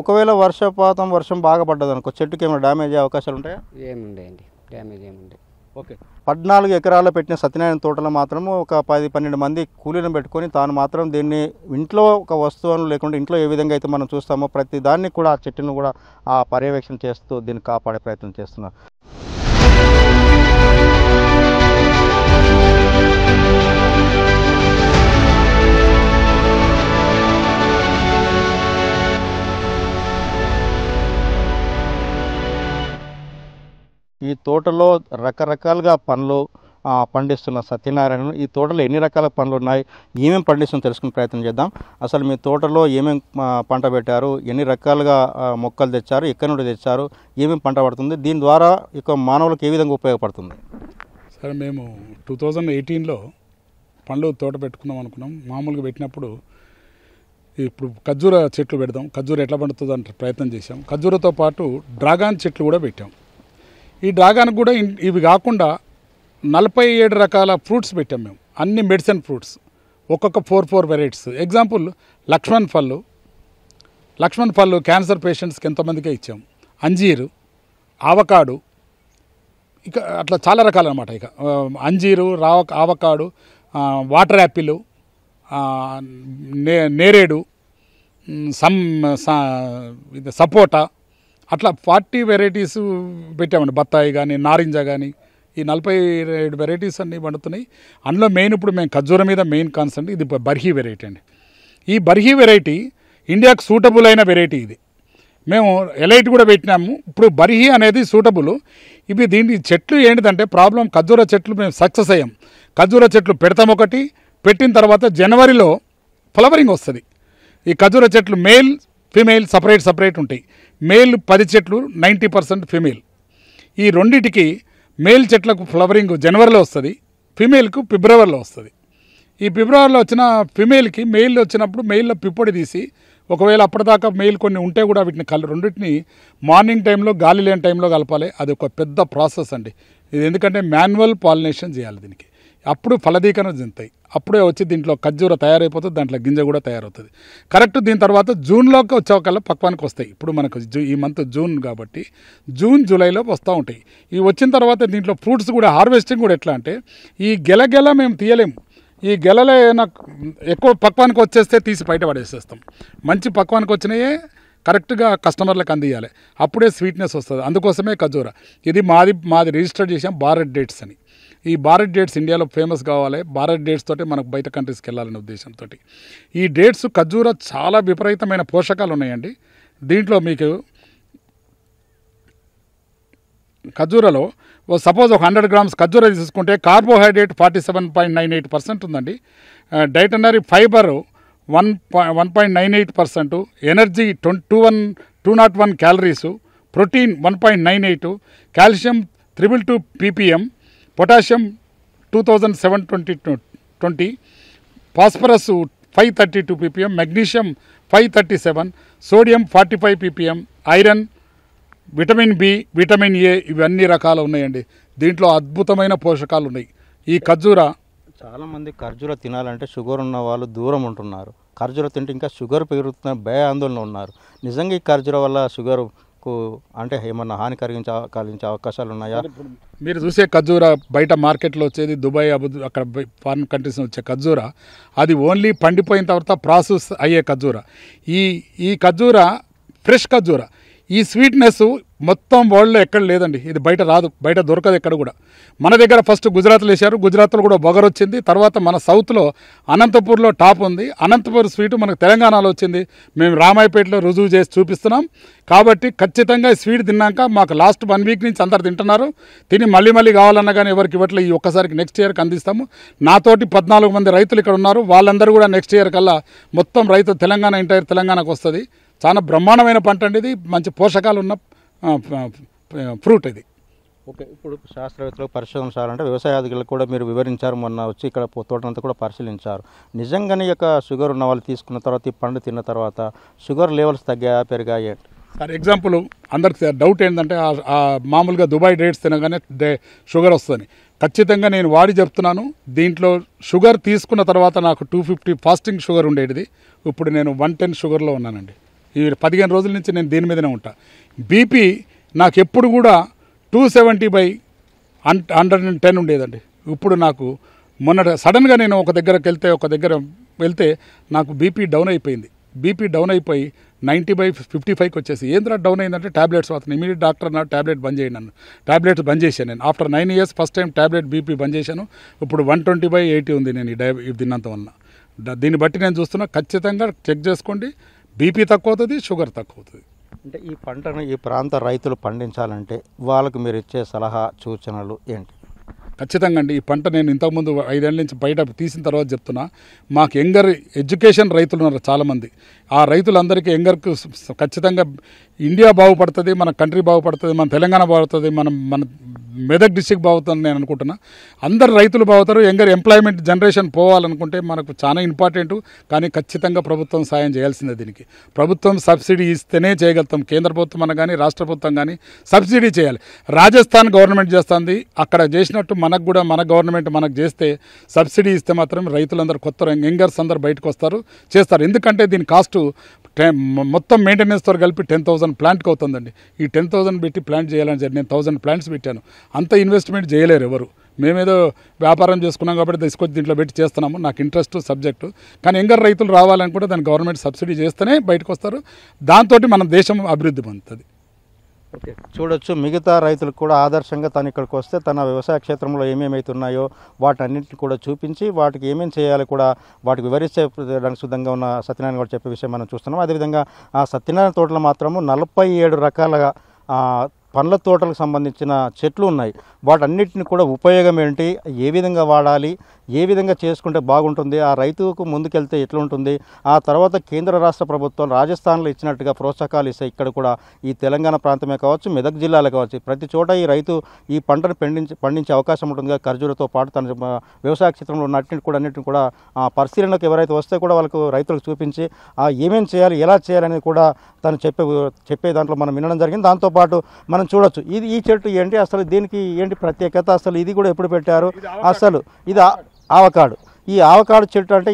[SPEAKER 1] ఒకవేళ వర్షం బాగా పడ్డది అనుకో, చెట్టుకి ఏమైనా డ్యామేజ్ అయ్యే అవకాశాలు ఉంటాయా?
[SPEAKER 3] ఏముండేయండి, డ్యామేజ్ ఏముండే.
[SPEAKER 1] ఓకే, 14 ఎకరాల్లో పెట్టిన సత్యనారాయణ తోటలో మాత్రం ఒక 10-12 మంది కూలీలను పెట్టుకొని తాను మాత్రం దీన్ని ఇంట్లో ఒక వస్తువులు లేకుండా ఇంట్లో ఏ విధంగా అయితే మనం చూస్తామో ప్రతి దాన్ని కూడా ఆ చెట్టును కూడా ఆ పర్యవేక్షణ చేస్తూ దీన్ని కాపాడే ప్రయత్నం చేస్తున్నారు. ఈ తోటలో రకరకాలుగా పండ్లు పండిస్తున్న సత్యనారాయణ, ఈ తోటలో ఎన్ని రకాల పండ్లు ఉన్నాయి, ఏమేమి పండిస్తుందో తెలుసుకునే ప్రయత్నం చేద్దాం. అసలు మీ తోటలో ఏమేమి పంట పెట్టారు, ఎన్ని రకాలుగా మొక్కలు తెచ్చారు, ఎక్కడి నుండి తెచ్చారు, ఏమేమి పంట పడుతుంది, దీని ద్వారా ఇక మానవులకు ఏ విధంగా ఉపయోగపడుతుంది?
[SPEAKER 2] సరే, మేము 2018లో పండ్లు తోట పెట్టుకుందాం అనుకున్నాం. మామూలుగా పెట్టినప్పుడు ఇప్పుడు ఖర్జూర చెట్లు పెడదాం, ఖర్జూర ఎట్లా పండుతుందో అంటే ప్రయత్నం చేసాం. ఖర్జూరతో పాటు డ్రాగన్ చెట్లు కూడా పెట్టాం. ఈ డ్రాగన్ కూడా ఇవి కాకుండా 47 రకాల ఫ్రూట్స్ పెట్టాం మేము, అన్ని మెడిసిన్ ఫ్రూట్స్, ఒక్కొక్క 4 వెరైటీస్. ఎగ్జాంపుల్ లక్ష్మణ్ ఫళ్ళు క్యాన్సర్ పేషెంట్స్కి ఎంతమందికే ఇచ్చాం. అంజీరు, ఆవకాడు, ఇక అట్లా చాలా రకాలు అనమాట. ఇక అంజీరు, ఆవకాడు, వాటర్ యాపిల్, నేరేడు, సపోటా, అట్లా 40 వెరైటీస్ పెట్టామండి. బత్తాయి కానీ నారింజ కానీ ఈ 47 వెరైటీస్ అన్నీ పండుతున్నాయి. అందులో మెయిన్ ఇప్పుడు మేము ఖర్జూర మీద మెయిన్ కాన్సెప్ట్ ఇది బర్హీ వెరైటీ అండి. ఈ బర్హీ వెరైటీ ఇండియాకు సూటబుల్ అయిన వెరైటీ. ఇది మేము ఎలైట్ కూడా పెట్టినాము. ఇప్పుడు బర్హీ అనేది సూటబుల్. ఇవి దీని చెట్లు ఏంటిదంటే ప్రాబ్లం, ఖర్జూర చెట్లు మేము సక్సెస్ అయ్యాం. ఖర్జూర చెట్లు పెడతాం, ఒకటి పెట్టిన తర్వాత జనవరిలో ఫ్లవరింగ్ వస్తుంది. ఈ ఖర్జూర చెట్లు మేల్ ఫీమేల్ సపరేట్ ఉంటాయి. మేల్ 10 చెట్లు 90% ఫీమేల్. ఈ రెండిటికి మేల్ చెట్లకు ఫ్లవరింగ్ జనవరిలో వస్తుంది, ఫీమేల్కు ఫిబ్రవరిలో వస్తుంది. ఈ ఫిబ్రవరిలో వచ్చిన ఫీమేల్కి మెయిల్ వచ్చినప్పుడు మెయిల్లో పిప్పొడి తీసి, ఒకవేళ అప్పటిదాకా మెయిల్ కొన్ని ఉంటే కూడా వీటిని రెండింటిని మార్నింగ్ టైంలో గాలి లేని టైంలో కలపాలి. అది ఒక పెద్ద ప్రాసెస్ అండి ఇది. ఎందుకంటే మాన్యువల్ పాలినేషన్ చేయాలి దీనికి. అప్పుడు ఫలదీకరణ చెందుతాయి. అప్పుడే వచ్చి దీంట్లో ఖర్జూర తయారైపోతుంది, దాంట్లో గింజ కూడా తయారవుతుంది. కరెక్ట్ దీని తర్వాత జూన్లోకి వచ్చేకల్లా పక్వానికి వస్తాయి. ఇప్పుడు మనకు ఈ మంత్ జూన్ కాబట్టి జూన్ జూలైలో వస్తూ ఉంటాయి. ఇవి వచ్చిన తర్వాత దీంట్లో ఫ్రూట్స్ కూడా హార్వెస్టింగ్ కూడా ఎట్లా అంటే ఈ గెల మేము తీయలేము. ఈ గెలలే నాకు ఎక్కువ పక్వానికి వచ్చేస్తే తీసి బయట పడేసేస్తాం. మంచి పక్వానికి వచ్చినాయే కరెక్ట్గా కస్టమర్లకు అందియాలి, అప్పుడే స్వీట్నెస్ వస్తుంది. అందుకోసమే ఖర్జూరా. ఇది మాది రిజిస్టర్ చేసాం భారత్ డేట్స్ అని. ఈ భారత్ డేట్స్ ఇండియాలో ఫేమస్ కావాలి, భారత్ డేట్స్ తోటి మనకు బయట కంట్రీస్కి వెళ్ళాలనే ఉద్దేశంతో ఈ డేట్స్ ఖర్జూరా చాలా విపరీతమైన పోషకాలు ఉన్నాయండి. దీంట్లో మీకు ఖర్జూరలో సపోజ్ ఒక 100 grams ఖర్జూర తీసుకుంటే కార్బోహైడ్రేట్ 47.98% ఉందండి, dietary fibre 1.98%, energy 201 calories, protein 1.98, calcium 222 ppm, potassium 2720, phosphorus 532 ppm, magnesium 537, sodium 45 ppm, iron, vitamin B, vitamin A, ఇవన్నీ రకాలు ఉన్నాయండి. దీంట్లో అద్భుతమైన పోషకాలు ఉన్నాయి. ఈ ఖర్జూరా
[SPEAKER 1] చాలామంది ఖర్జూర తినాలంటే షుగర్ ఉన్న వాళ్ళు దూరం ఉంటున్నారు. ఖర్జూర తింటే ఇంకా షుగర్ పెరుగుతున్న భయ ఆందోళన ఉన్నారు. నిజంగా ఈ ఖర్జూర వల్ల షుగర్కు అంటే ఏమన్నా హాని కలిగించే అవకాశాలు ఉన్నాయా?
[SPEAKER 2] మీరు చూసే ఖర్జూరా బయట మార్కెట్లో వచ్చేది దుబాయ్, అక్కడ ఫారిన్ కంట్రీస్ వచ్చే ఖర్జూరా, అది ఓన్లీ పండిపోయిన తర్వాత ప్రాసెస్ అయ్యే ఖర్జూరా. ఈ ఖర్జూరా ఫ్రెష్ ఖర్జూరా. ఈ స్వీట్నెస్ మొత్తం వరల్డ్లో ఎక్కడ లేదండి. ఇది బయట రాదు, బయట దొరకదు ఎక్కడ కూడా. మన దగ్గర ఫస్ట్ గుజరాత్లో వేశారు, గుజరాత్లో కూడా బొగర్ వచ్చింది. తర్వాత మన సౌత్లో అనంతపూర్లో టాప్ ఉంది. అనంతపూర్ స్వీటు మనకు తెలంగాణలో వచ్చింది. మేము రామాయపేటలో రుజువు చేసి చూపిస్తున్నాం. కాబట్టి ఖచ్చితంగా ఈ స్వీట్ తిన్నాక మాకు లాస్ట్ 1 week నుంచి అందరు తింటున్నారు. తిని మళ్ళీ కావాలన్నా కానీ ఎవరికి ఇవ్వట్లే. ఈ ఒక్కసారికి నెక్స్ట్ ఇయర్కి అందిస్తాము. నాతోటి 14 మంది రైతులు ఇక్కడ ఉన్నారు. వాళ్ళందరూ కూడా నెక్స్ట్ ఇయర్ కల్లా మొత్తం రైతు ఎంటైర్ తెలంగాణకు వస్తుంది. చాలా బ్రహ్మాండమైన పంట అండి. ఇది మంచి పోషకాలు ఉన్న ఫ్రూట్ ఇది.
[SPEAKER 1] ఓకే, ఇప్పుడు శాస్త్రవేత్తలు పరిశోధనశాలంటే వ్యవసాయాధికారులకు కూడా మీరు వివరించారు. మొన్న వచ్చి ఇక్కడ తోటంతా కూడా పరిశీలించారు. నిజంగానే యొక్క షుగర్ ఉన్న వాళ్ళు తీసుకున్న తర్వాత ఈ పండు తిన్న తర్వాత షుగర్ లెవెల్స్ తగ్గాయా పెరిగాయి?
[SPEAKER 2] ఫర్ ఎగ్జాంపుల్ అందరికి డౌట్ ఏంటంటే మామూలుగా దుబాయ్ డేట్స్ తినగానే షుగర్ వస్తుంది. ఖచ్చితంగా నేను వాడి చెప్తున్నాను. దీంట్లో షుగర్ తీసుకున్న తర్వాత నాకు 250 ఫాస్టింగ్ షుగర్ ఉండేది. ఇప్పుడు నేను 110 షుగర్లో ఉన్నానండి. ఈ 15 రోజుల నుంచి నేను దీని మీదనే ఉంటా. బీపీ నాకు ఎప్పుడు కూడా 270/110 ఉండేదండి. ఇప్పుడు నాకు సడన్గా నేను ఒక దగ్గర వెళ్తే నాకు బీపీ డౌన్ అయిపోయింది. బీపీ డౌన్ అయిపోయి 90/55కి వచ్చేసి. ఏంద్రా డౌన్ అయిందంటే ట్యాబ్లెట్స్ వాడుతున్నాను. ఇమీడియట్ డాక్టర్ నా ట్యాబ్లెట్ బంద్ చేయండి నన్ను. ట్యాబ్లెట్స్ బంద్ చేశాను నేను. After 9 years first time tablet BP బంద్ చేశాను. ఇప్పుడు 120/80 ఉంది నేను ఇది తిన్నంత వల్ల. దీన్ని బట్టి నేను చూస్తున్నా. ఖచ్చితంగా చెక్ చేసుకోండి. బీపీ తక్కువ అవుతుంది, షుగర్ తక్కువ అవుతుంది.
[SPEAKER 1] అంటే ఈ పంటను ఈ ప్రాంత రైతులు పండించాలంటే వాళ్ళకు మీరు ఇచ్చే సలహా సూచనలు ఏంటి?
[SPEAKER 2] ఖచ్చితంగా అండి. ఈ పంట నేను ఇంతకుముందు 5 ఏళ్ళ నుంచి బయట తీసిన తర్వాత చెప్తున్నా. మాకు ఎడ్యుకేషన్ రైతులు ఉన్నారు చాలామంది. ఆ రైతులందరికీ ఖచ్చితంగా ఇండియా బాగుపడుతుంది, మన కంట్రీ బాగుపడుతుంది, మన తెలంగాణ బాగుపడుతుంది, మన మెదక్ డిస్టిక్ బాగుతుందని నేను అనుకుంటున్నా. అందరు రైతులు బాగుతారు. ఎంప్లాయ్మెంట్ జనరేషన్ పోవాలనుకుంటే మనకు చాలా ఇంపార్టెంట్. కానీ ఖచ్చితంగా ప్రభుత్వం సాయం చేయాల్సిందే. దీనికి ప్రభుత్వం సబ్సిడీ ఇస్తేనే చేయగలుగుతాం. కేంద్ర ప్రభుత్వం అన్న కానీ రాష్ట్ర ప్రభుత్వం కానీ సబ్సిడీ చేయాలి. రాజస్థాన్ గవర్నమెంట్ చేస్తుంది. అక్కడ చేసినట్టు మనకు కూడా మన గవర్నమెంట్ మనకు చేస్తే, సబ్సిడీ ఇస్తే మాత్రం రైతులందరూ కొత్త యంగర్స్ అందరూ బయటకు చేస్తారు. ఎందుకంటే దీని కాస్ట్ మొత్తం మెయింటెనెన్స్తో కలిపి 10,000 ప్లాంట్కి అవుతుందండి. ఈ 10,000 పెట్టి ప్లాంట్ చేయాలని చెప్పి నేను 1000 ప్లాంట్స్ పెట్టాను. అంత ఇన్వెస్ట్మెంట్ చేయలేరు ఎవరు. మేమేదో వ్యాపారం చేసుకున్నాం కాబట్టి తీసుకొచ్చి దీంట్లో పెట్టి చేస్తున్నాము. నాకు ఇంట్రెస్ట్ సబ్జెక్టు. కానీ యంగర్ రైతులు రావాలని కూడా దానికి గవర్నమెంట్ సబ్సిడీ చేస్తేనే బయటకు వస్తారు. దాంతో మన దేశం అభివృద్ధి పొందుతుంది.
[SPEAKER 1] ఓకే, చూడొచ్చు. మిగతా రైతులకు కూడా ఆదర్శంగా తను ఇక్కడికి వస్తే తన వ్యవసాయ క్షేత్రంలో ఏమేమైతున్నాయో వాటన్నింటిని కూడా చూపించి వాటికి ఏమేమి చేయాలో కూడా వాటికి వివరిస్తే సిద్ధంగా ఉన్న సత్యనారాయణ కూడా చెప్పే విషయం మనం చూస్తున్నాం. అదేవిధంగా ఆ సత్యనారాయణ తోటలో మాత్రము 47 రకాలుగా పండ్ల తోటలకు సంబంధించిన చెట్లు ఉన్నాయి. వాటన్నిటిని కూడా ఉపయోగం ఏంటి, ఏ విధంగా వాడాలి, ఏ విధంగా చేసుకుంటే బాగుంటుంది, ఆ రైతుకు ముందుకెళ్తే ఎట్లుంటుంది, ఆ తర్వాత కేంద్ర రాష్ట్ర ప్రభుత్వం రాజస్థాన్లో ఇచ్చినట్టుగా ప్రోత్సాహకాలు ఇస్తాయి. ఇక్కడ కూడా ఈ తెలంగాణ ప్రాంతమే కావచ్చు, మెదక్ జిల్లాలో కావచ్చు, ప్రతి చోట ఈ రైతు ఈ పంటను పండించే అవకాశం ఉంటుంది. ఖర్జూరతో పాటు తన వ్యవసాయ క్షేత్రంలో అన్నింటిని కూడా పరిశీలనకు ఎవరైతే వస్తే కూడా వాళ్ళకు రైతులకు చూపించి ఏమేమి చేయాలి, ఎలా చేయాలనేది కూడా తను చెప్పే దాంట్లో మనం వినడం జరిగింది. దాంతోపాటు మనం చూడొచ్చు ఈ చెట్టు ఏంటి, అసలు దీనికి ఏంటి ప్రత్యేకత, అసలు ఇది కూడా ఎప్పుడు పెట్టారు, అసలు ఇది ఆవకాడు. ఈ ఆవకాడు చెట్టు అంటే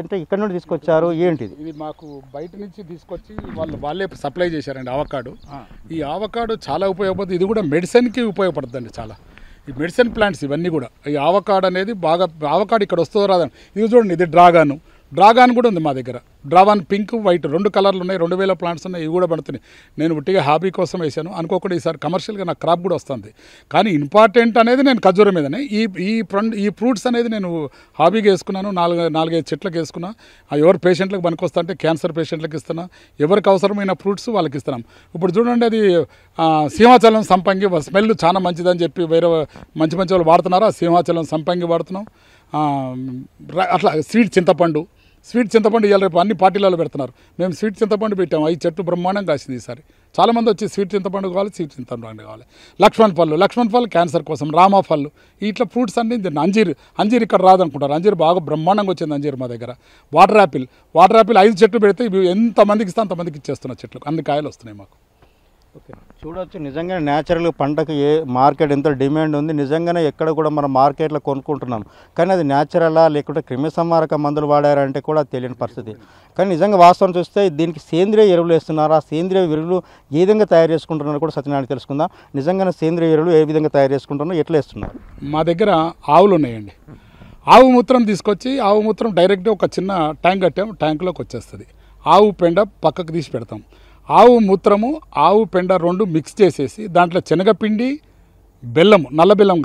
[SPEAKER 1] అంటే ఇక్కడ నుండి తీసుకొచ్చారు ఏంటిది?
[SPEAKER 2] ఇది మాకు బయట నుంచి తీసుకొచ్చి వాళ్ళే సప్లై చేశారండి ఆవకాడు. ఈ ఆవకాడు చాలా ఉపయోగపడుతుంది. ఇది కూడా మెడిసిన్కి ఉపయోగపడుతుందండి చాలా. ఈ మెడిసిన్ ప్లాంట్స్ ఇవన్నీ కూడా ఈ ఆవకాడ్ అనేది బాగా ఆవకాడ్ ఇక్కడ వస్తుందో రాదని ఇది చూడండి, ఇది డ్రాగాన్ కూడా ఉంది మా దగ్గర. డ్రాగన్ పింక్ వైట్ 2 కలర్లు ఉన్నాయి, 2000 ప్లాంట్స్ ఉన్నాయి, ఇవి కూడా పడుతున్నాయి. నేను ఉట్టిగా హాబీ కోసం వేసాను, అనుకోకుండా ఈసారి కమర్షియల్గా నాకు క్రాప్ కూడా వస్తుంది. కానీ ఇంపార్టెంట్ అనేది నేను ఖర్జూరం మీదనే. ఈ ఫ్రూట్స్ అనేది నేను హాబీగా వేసుకున్నాను, 4-5 చెట్లకు వేసుకున్నా. ఎవరు పేషెంట్లకు పనికొస్తా అంటే క్యాన్సర్ పేషెంట్లకు ఇస్తున్నా, ఎవరికి అవసరమైన ఫ్రూట్స్ వాళ్ళకి ఇస్తున్నాం. ఇప్పుడు చూడండి, అది సింహాచలం సంపంగి స్మెల్ చాలా మంచిదని చెప్పి వేరే మంచి వాళ్ళు వాడుతున్నారు. ఆ సింహాచలం సంపంగి వాడుతున్నాం. అట్లా స్వీట్ చింతపండు ఇవాళ రేపు అన్ని పార్టీలలో పెడుతున్నారు. మేము స్వీట్ చింతపండు పెట్టాము, 5 చెట్లు బ్రహ్మాండంగా కాసింది ఈసారి. చాలామంది వచ్చి స్వీట్ చింతపండు కావాలి, స్వీట్ చింతపండు కావాలి. లక్ష్మణ్ పళ్ళు క్యాన్సర్ కోసం, రామా పళ్ళు, ఇట్లా ఫ్రూట్స్ అన్ని. అంజీర్ ఇక్కడ రాదనుకుంటారు, అంజీర్ బాగా బ్రహ్మాండంగా వచ్చింది అంజీర్ మా దగ్గర. వాటర్ యాపిల్ 5 చెట్లు పెడితే ఇవి ఎంతమందికి ఇస్తే అంతమందికి ఇచ్చేస్తున్న చెట్లు, అన్ని కాయలు వస్తున్నాయి మాకు.
[SPEAKER 1] ఓకే, చూడవచ్చు నిజంగానే న్యాచురల్ పంటకు ఏ మార్కెట్ ఎంత డిమాండ్ ఉంది. నిజంగానే ఎక్కడ కూడా మనం మార్కెట్లో కొనుక్కుంటున్నాం, కానీ అది న్యాచురలా లేకుంటే క్రిమి సంహారక మందులు వాడారంటే కూడా తెలియని పరిస్థితి. కానీ నిజంగా వాస్తవం చూస్తే దీనికి సేంద్రియ ఎరువులు వేస్తున్నారు. ఆ సేంద్రియ ఎరువులు ఏ విధంగా తయారు చేసుకుంటున్నారో కూడా సత్యనారాయణ తెలుసుకుందాం. నిజంగానే సేంద్రియ ఎరువులు ఏ విధంగా తయారు చేసుకుంటున్నారో, ఎట్లా వేస్తున్నారు?
[SPEAKER 2] మా దగ్గర ఆవులు ఉన్నాయండి. ఆవు మూత్రం తీసుకొచ్చి, ఆవు మూత్రం డైరెక్ట్గా ఒక చిన్న ట్యాంక్ కట్టాము, ట్యాంకులోకి వచ్చేస్తుంది. ఆవు పెండ పక్కకు తీసి పెడతాం. ఆవు మూత్రము, ఆవు పెండ 2 మిక్స్ చేసేసి దాంట్లో శనగపిండి, బెల్లం, నల్ల బెల్లం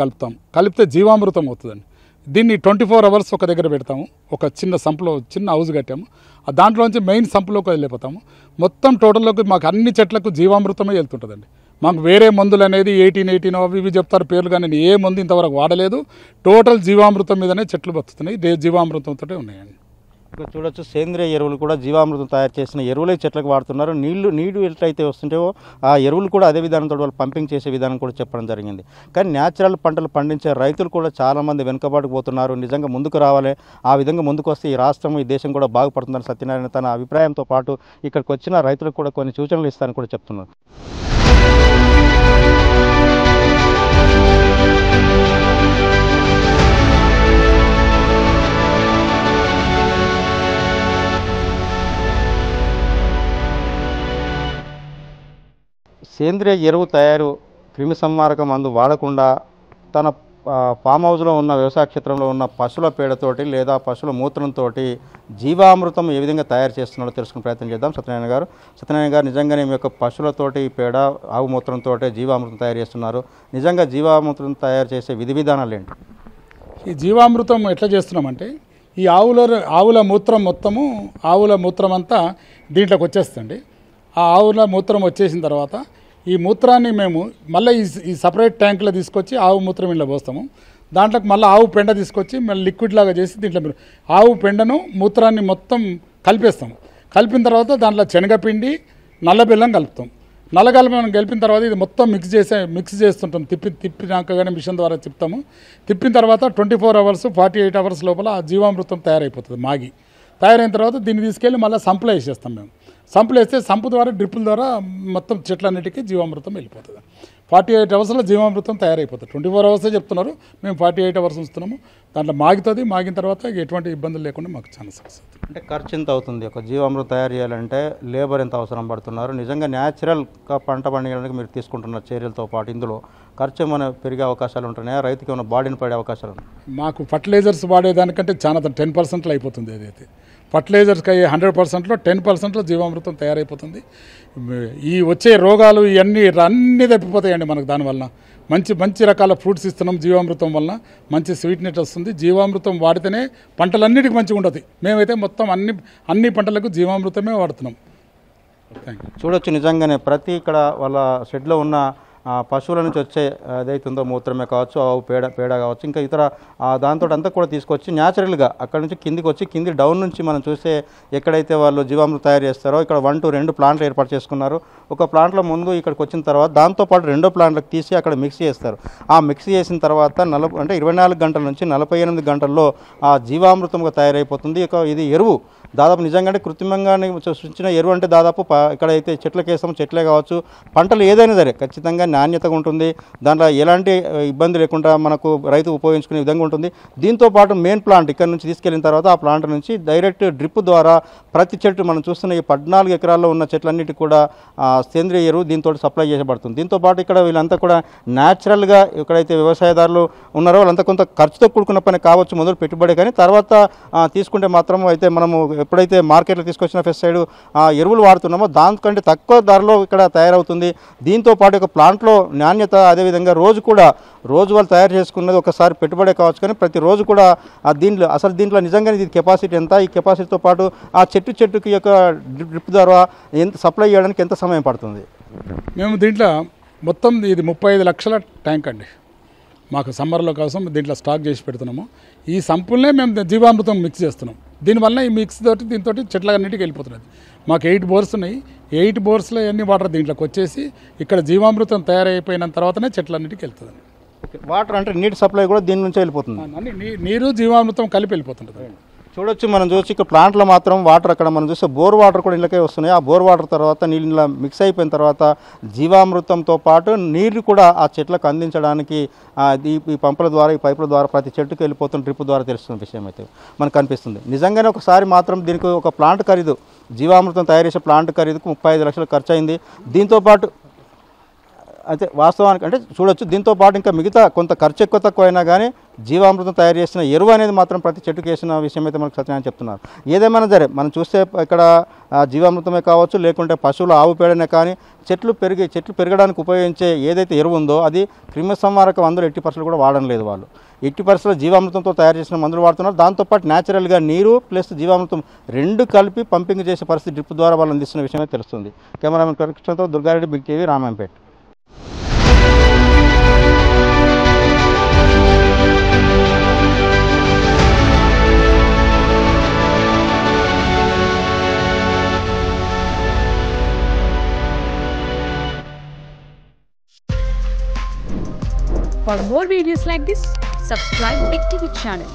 [SPEAKER 2] కలిపితే జీవామృతం అవుతుందండి. దీన్ని 24 అవర్స్ ఒక దగ్గర పెడతాము. ఒక చిన్న సంపులో చిన్న హౌస్ కట్టాము, దాంట్లోంచి మెయిన్ సంపులోకి వెళ్ళిపోతాము. మొత్తం టోటల్లోకి మాకు అన్ని చెట్లకు జీవామృతమే వెళ్తుంటుందండి. మాకు వేరే మందులు అనేది 18 అవి ఇవి చెప్తారు పేర్లు, కానీ నేను ఏ మందు ఇంతవరకు వాడలేదు. టోటల్ జీవామృతం మీదనే చెట్లు బతుకుతున్నాయి, జీవామృతంతో ఉన్నాయండి.
[SPEAKER 1] ఇక్కడ చూడొచ్చు, సేంద్రియ ఎరువులు కూడా జీవామృతం తయారు చేసిన ఎరువులే చెట్లకు వాడుతున్నారు. నీళ్లు ఎట్లయితే వస్తుంటాయో ఆ ఎరువులు కూడా అదే విధానంతో వాళ్ళు పంపింగ్ చేసే విధానం కూడా చెప్పడం జరిగింది. కానీ న్యాచురల్ పంటలు పండించే రైతులు కూడా చాలామంది వెనుకబాటుకు పోతున్నారు. నిజంగా ముందుకు రావాలి. ఆ విధంగా ముందుకు వస్తే ఈ రాష్ట్రం, ఈ దేశం కూడా బాగుపడుతుందని సత్యనారాయణ తన అభిప్రాయంతో పాటు ఇక్కడికి వచ్చిన రైతులకు కూడా కొన్ని సూచనలు ఇస్తారని కూడా చెప్తున్నారు. సేంద్రియ ఎరువు తయారు, క్రిమి సంహారక మందు వాడకుండా తన ఫామ్ హౌస్లో ఉన్న వ్యవసాయ క్షేత్రంలో ఉన్న పశువుల పేడతోటి లేదా పశువుల మూత్రంతో జీవామృతం ఏ విధంగా తయారు చేస్తున్నాడో తెలుసుకునే ప్రయత్నం చేద్దాం. సత్యనారాయణ గారు నిజంగానే మీ యొక్క పశువులతోటి పేడ, ఆవు మూత్రంతో జీవామృతం తయారు చేస్తున్నారు. నిజంగా జీవామృతం తయారు చేసే విధి విధానాలు ఏంటి?
[SPEAKER 2] ఈ జీవామృతం ఎట్లా చేస్తున్నామంటే, ఈ ఆవుల మూత్రం అంతా దీంట్లోకి వచ్చేస్తుంది. ఆ ఆవుల మూత్రం వచ్చేసిన తర్వాత ఈ మూత్రాన్ని మేము మళ్ళీ ఈ సపరేట్ ట్యాంకులో తీసుకొచ్చి ఆవు మూత్రం ఇంట్లో పోస్తాము. దాంట్లోకి మళ్ళీ ఆవు పెండ తీసుకొచ్చి మళ్ళీ లిక్విడ్ లాగా చేసి దీంట్లో ఆవు పెండను మూత్రాన్ని మొత్తం కలిపేస్తాము. కలిపిన తర్వాత దాంట్లో శనగపిండి, నల్ల బెల్లం కలుపుతాం. నల్లగల్పం కలిపిన తర్వాత ఇది మొత్తం మిక్స్ చేస్తుంటాం. తిప్పినాక కానీ మిషన్ ద్వారా తిప్పుతాము. తిప్పిన తర్వాత 24 అవర్స్ 48 అవర్స్ లోపల ఆ జీవామృతం తయారైపోతుంది. తయారైన తర్వాత దీన్ని తీసుకెళ్ళి మళ్ళీ సంపులో వేసేస్తాం. మేము సంపులు వేస్తే సంపు ద్వారా డ్రిప్పుల ద్వారా మొత్తం చెట్లన్నిటికీ జీవామృతం వెళ్ళిపోతుంది. 48 అవర్స్లో జీవామృతం తయారైపోతుంది. 24 అవర్సే చెప్తున్నారు, మేము 48 అవర్స్ ఉంచుతున్నాము. దాంట్లో మాగిన తర్వాత ఎటువంటి ఇబ్బందులు లేకుండా మాకు చాలా సక్సెస్.
[SPEAKER 1] అంటే ఖర్చు ఎంత అవుతుంది? ఒక జీవామృతం తయారు చేయాలంటే లేబర్ ఎంత అవసరం పడుతున్నారు? నిజంగా న్యాచురల్గా పంట పండించడానికి మీరు తీసుకుంటున్న చర్యలతో పాటు ఇందులో ఖర్చు ఏమైనా పెరిగే అవకాశాలు ఉంటున్నాయా? రైతుకి ఏమైనా బాడీని పడే అవకాశాలు ఉన్నాయి?
[SPEAKER 2] మాకు ఫర్టిలైజర్స్ వాడేదానికంటే చాలా 10% అయిపోతుంది. ఏదైతే ఫర్టిలైజర్స్కి అయ్యే 100%లో 10%లో జీవామృతం తయారైపోతుంది. ఈ వచ్చే రోగాలు అన్నీ తప్పిపోతాయండి మనకు. దానివల్ల మంచి రకాల ఫ్రూట్స్ ఇస్తున్నాం. జీవామృతం వల్ల మంచి స్వీట్నెస్ వస్తుంది. జీవామృతం వాడితేనే పంటలన్నిటికీ మంచిగా ఉంటుంది. మేమైతే మొత్తం అన్ని పంటలకు జీవామృతమే వాడుతున్నాం.
[SPEAKER 1] చూడొచ్చు, నిజంగానే ప్రతి ఇక్కడ వాళ్ళ షెడ్లో ఉన్న పశువుల నుంచి వచ్చే ఏదైతుందో మూత్రమే కావచ్చు, ఆవు పేడ కావచ్చు, ఇంకా ఇతర దాంతో అంతా కూడా తీసుకొచ్చి న్యాచురల్గా అక్కడ నుంచి కిందికి వచ్చి కింది డౌన్ నుంచి మనం చూసే ఎక్కడైతే వాళ్ళు జీవామృతం తయారు చేస్తారో ఇక్కడ 1-2 ప్లాంట్లు ఏర్పాటు చేసుకున్నారు. ఒక ప్లాంట్లో ముందు ఇక్కడికి వచ్చిన తర్వాత దాంతోపాటు 2వ ప్లాంట్లకు తీసి అక్కడ మిక్స్ చేస్తారు. ఆ మిక్స్ చేసిన తర్వాత 24 గంటల నుంచి 48 గంటల్లో ఆ జీవామృతంగా తయారైపోతుంది. ఇది ఎరువు దాదాపు నిజంగానే కృత్రిమంగానే సృష్టించిన ఎరువు అంటే దాదాపు ఇక్కడైతే చెట్లకి వేస్తామో చెట్లే కావచ్చు, పంటలు ఏదైనా సరే ఖచ్చితంగా నాణ్యతగా ఉంటుంది. దాంట్లో ఎలాంటి ఇబ్బంది లేకుండా మనకు రైతు ఉపయోగించుకునే విధంగా ఉంటుంది. దీంతో పాటు మెయిన్ ప్లాంట్ ఇక్కడ నుంచి తీసుకెళ్లిన తర్వాత ఆ ప్లాంట్ నుంచి డైరెక్ట్ డ్రిప్ ద్వారా ప్రతి చెట్టు మనం చూస్తున్న ఈ 14 ఎకరాల్లో ఉన్న చెట్లన్నిటికీ కూడా సేంద్రియ ఎరువు దీంతో సప్లై చేయబడుతుంది. దీంతో పాటు ఇక్కడ వీళ్ళంతా కూడా న్యాచురల్గా ఎక్కడైతే వ్యవసాయదారులు ఉన్నారో వాళ్ళంతా కొంత ఖర్చుతో కూడుకున్న పని కావచ్చు మొదలు పెట్టుబడి, కానీ తర్వాత తీసుకుంటే మాత్రం అయితే మనము ఎప్పుడైతే మార్కెట్లో తీసుకొచ్చిన పెస్టిసైడ్ ఎరువులు వాడుతున్నామో దానికంటే తక్కువ ధరలో ఇక్కడ తయారవుతుంది. దీంతో పాటు ఒక ప్లాంట్లో నాణ్యత, అదేవిధంగా రోజు వాళ్ళు తయారు చేసుకున్నది ఒకసారి పెట్టుబడే కావచ్చు, కానీ ప్రతిరోజు కూడా దీంట్లో నిజంగానే ఇది కెపాసిటీ ఎంత, ఈ కెపాసిటీతో పాటు ఆ చెట్టుకి యొక్క డ్రిప్ ద్వారా ఎంత సప్లై చేయడానికి ఎంత సమయం పడుతుంది?
[SPEAKER 2] మేము దీంట్లో మొత్తం ఇది 35 లక్షల ట్యాంక్ అండి. మాకు సమ్మర్లో కోసం దీంట్లో స్టాక్ చేసి పెడుతున్నాము. ఈ సంపుల్నే మేము జీవామృతం మిక్స్ చేస్తున్నాం. దీనివల్ల ఈ మిక్స్ తోటి దీంతో చెట్లన్నిటికి వెళ్ళిపోతున్నది. మాకు 8 బోర్స్ ఉన్నాయి. 8 బోర్స్లో అన్ని వాటర్ దీంట్లోకి వచ్చేసి ఇక్కడ జీవామృతం తయారైపోయిన తర్వాతనే చెట్లన్నిటికి వెళ్తుంది.
[SPEAKER 1] వాటర్ అంటే నీటి సప్లై కూడా దీని నుంచే వెళ్ళిపోతుంది.
[SPEAKER 2] నీరు జీవామృతం కలిపి వెళ్ళిపోతుంటుంది.
[SPEAKER 1] చూడొచ్చు, మనం చూసి ఇక్కడ ప్లాంట్లో మాత్రం వాటర్ అక్కడ మనం చూస్తే బోర్ వాటర్ కూడా ఇళ్ళకే వస్తున్నాయి. ఆ బోర్ వాటర్ తర్వాత నీళ్ళ మిక్స్ అయిపోయిన తర్వాత జీవామృతంతో పాటు నీరు కూడా ఆ చెట్లకు అందించడానికి ఈ పంపుల ద్వారా, ఈ పైపుల ద్వారా ప్రతి చెట్టుకు వెళ్ళిపోతున్న డ్రిప్ ద్వారా తెలుస్తున్న విషయం అయితే మనకు కనిపిస్తుంది. నిజంగానే ఒకసారి మాత్రం దీనికి ఒక ప్లాంట్ ఖరీదు, జీవామృతం తయారు చేసే ప్లాంట్ ఖరీదుకు 35 లక్షలు ఖర్చు అయింది. దీంతోపాటు అయితే వాస్తవానికి అంటే చూడొచ్చు, దీంతో పాటు ఇంకా మిగతా కొంత ఖర్చు ఎక్కువ తక్కువ అయినా కానీ జీవామృతం తయారు చేసిన ఎరువు అనేది మాత్రం ప్రతి చెట్టుకు వేసిన విషయం అయితే మనకు సత్యనారాయణ చెప్తున్నారు. ఏదేమైనా సరే మనం చూస్తే ఇక్కడ జీవామృతమే కావచ్చు, లేకుంటే పశువుల ఆవు పేడనే కానీ చెట్లు పెరగడానికి ఉపయోగించే ఏదైతే ఎరువు ఉందో అది క్రిమిసంహారక మందులు 80% కూడా వాడడం లేదు. వాళ్ళు 80% జీవామృతంతో తయారు చేసిన మందులు వాడుతున్నారు. దాంతోపాటు న్యాచురల్గా నీరు ప్లస్ జీవామృతం 2 కలిపి పంపింగ్ చేసే పరిస్థితి డ్రిప్ ద్వారా వాళ్ళు అందిస్తున్న విషయమే తెలుస్తుంది. కెమెరామెన్ కృష్ణతో Durga Reddy, big TV, Ramayampet.
[SPEAKER 4] For more videos like this, subscribe Big TV channel.